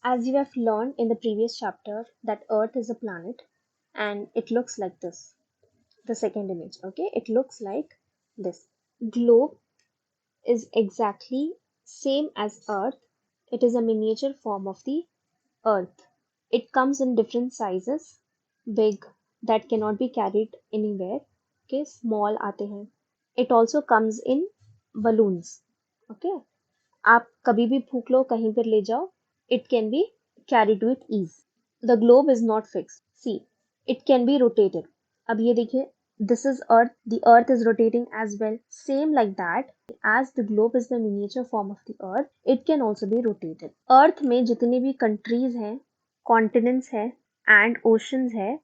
As you have learned in the previous chapter that Earth is a planet and it looks like this. The second image, okay? It looks like this. Globe is exactly same as Earth. It is a miniature form of the Earth. It comes in different sizes, big that cannot be carried anywhere. Okay, small आते हैं. It also comes in balloons. Okay, आप कभी भी फूक लो कहीं पर ले जाओ. It can be carried with ease. The globe is not fixed. See, it can be rotated. अब ये देखिए, this is Earth. The Earth is rotating as well. Same like that, as the globe is the miniature form of the Earth, it can also be rotated. Earth में जितने भी countries हैं, continents है and oceans है,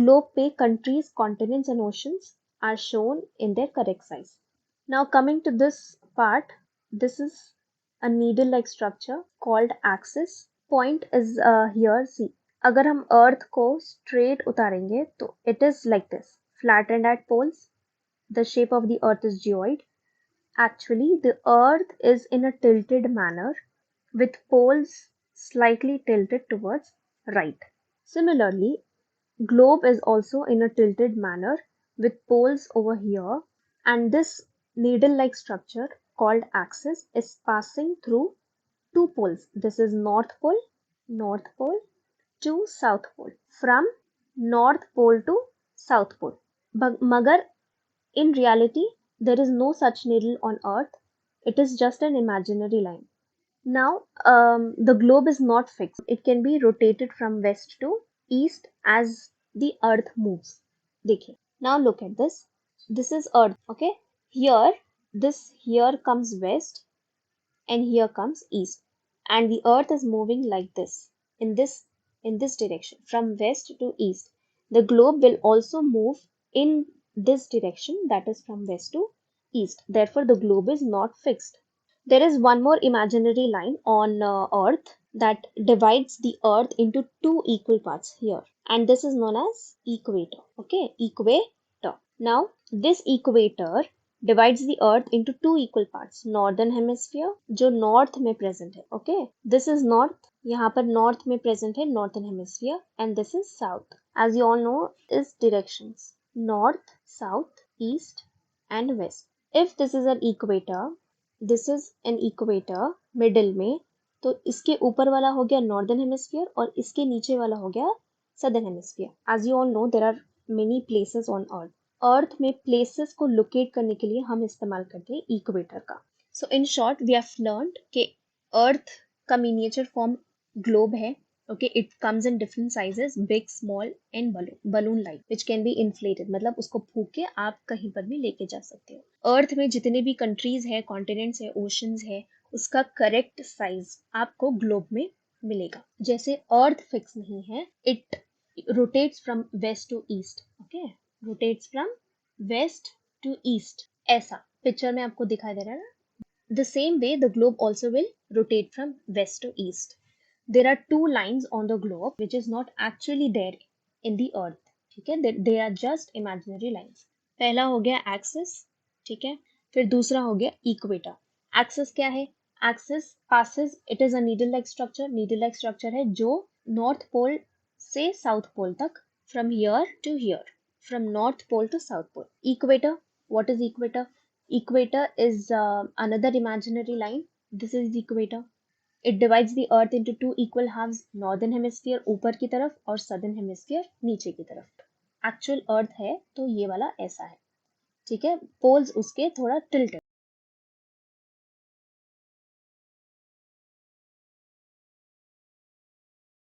globe पे countries, continents and oceans are shown in their correct size. Now coming to this part, this is a needle-like structure called axis. Point is here. See, अगर हम Earth को straight उतारेंगे तो it is like this, flattened at poles. The shape of the Earth is geoid. Actually, the Earth is in a tilted manner with poles slightly tilted towards right. Similarly, globe is also in a tilted manner with poles over here, and this needle-like structure called axis is passing through two poles. This is north pole to south pole. From north pole to south pole. Magar in reality, there is no such needle on Earth. It is just an imaginary line. Now, the globe is not fixed. It can be rotated from west to east as the Earth moves. देखिए. Now look at this. This is Earth. Okay. Here, this here comes west and here comes east, and the Earth is moving like this in this direction from west to east. The globe will also move in this direction, that is from west to east. Therefore, the globe is not fixed. There is one more imaginary line on Earth that divides the Earth into two equal parts here, and this is known as equator. Okay, equator. Now, this equator divides the Earth into two equal parts. Northern hemisphere जो north में present है. Okay, this is north. यहाँ पर north में present है northern hemisphere, and this is south. As you all know, is directions north, south, east, and west. If this is an equator, this is an equator middle में, तो इसके ऊपर वाला हो गया नॉर्दर्न हेमिस्फीयर और इसके नीचे वाला हो गया southern hemisphere. As you all know, there are many places on earth. Earth में प्लेसेस को लोकेट करने के लिए हम इस्तेमाल करते हैं इक्वेटर का. So in short we have learned कि अर्थ का मिनिएचर फॉर्म ग्लोब है. Okay, it comes in different sizes, big, small and balloon like, which can be inflated. मतलब उसको फूक के आप कहीं पर भी लेके जा सकते हो. अर्थ में जितने भी कंट्रीज है, कॉन्टिनेंट्स है, ओशंस है, उसका करेक्ट साइज आपको ग्लोब में मिलेगा. जैसे अर्थ फिक्स नहीं है, it rotates from west to east. Okay, rotates from west to east. ऐसा पिक्चर में आपको दिखाई दे रहा है ना. The same way, the globe also will rotate from west to east. There are two lines on the globe which is not actually there in the earth. ठीक है, they are just imaginary lines. पहला हो गया axis. ठीक है, फिर दूसरा हो गया equator. Axis क्या है? Axis passes, it is a needle like structure. Needle like structure है जो north pole से south pole तक, from here to here, from north pole to south pole. Equator, what is equator? Equator is another imaginary line. This is equator. It divides the earth into two equal halves, northern hemisphere ऊपर की तरफ और southern hemisphere नीचे की तरफ. Actual earth है तो ये वाला ऐसा है. ठीक है, poles उसके थोड़ा tilted.